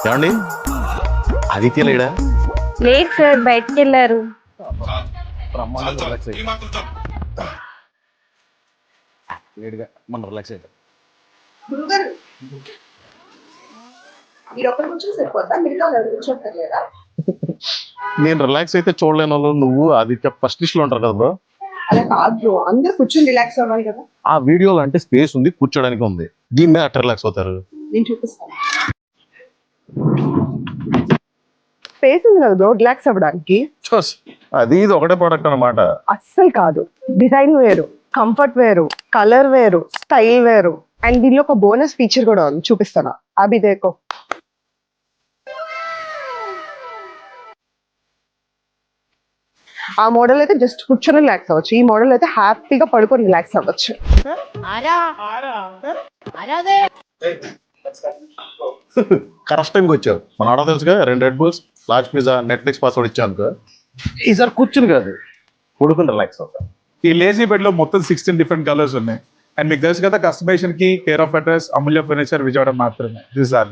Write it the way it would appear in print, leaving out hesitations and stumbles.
ఏమండి ఆదిత్య లేడా? లేదు సార్, బయటకు వెళ్ళారు. మన రిలాక్స్ అయితే గురుగారు మీరు ఒక్కరి నుంచి సరిపోద్దా, మిగతా వాళ్ళు కూర్చోక్కర్లేదా? నేను రిలాక్స్ అయితే చూడలేను వాళ్ళు, నువ్వు ఆదిత్య ఫస్ట్ లిస్ట్ లో ఉంటారు కదా బ్రో. అలా కాదు బ్రో, అందరూ కూర్చొని రిలాక్స్ అవ్వాలి కదా. ఆ వీడియోలో అంటే స్పేస్ ఉంది, కూర్చోడానికి ఉంది, దీని మీద అట్లా రిలాక్స్ అవుతారు. నేను చూపిస్తాను. స్పేస్ ఉంది కదా బ్రో రిలాక్స్ అవ్వడానికి. అది ఇది ఒకటే ప్రోడక్ట్ అన్నమాట. అస్సలు కాదు, డిజైన్ వేరు, కంఫర్ట్ వేరు, కలర్ వేరు, స్టైల్ వేరు. అండ్ దీనిలో ఒక బోనస్ ఫీచర్ కూడా ఉంది, చూపిస్తాను. అభి దేకో. ఆ మోడల్ అయితే జస్ట్ కూర్చొని రిలాక్స్ అవ్వచ్చు, ఈ మోడల్ అయితే హ్యాపీగా పడుకొని రిలాక్స్ అవ్వచ్చు. కరెక్ట్ టైంకి వచ్చావు. మన ఆడ తెలుసుగా, 2 red bulls, large pizza, Netflix password ఇచ్చాను. ఈసారి కూర్చుని కాదు, పడుకుని రిలాక్స్ అవుతాను. ఈ లేజీ బెడ్ లో మొత్తం 16 డిఫరెంట్ కలర్స్ ఉన్నాయి. అండ్ మీకు తెలుసు కదా, కస్టమైజేషన్ కి care of address Amulya furniture Vijayawada మాత్రమే. This are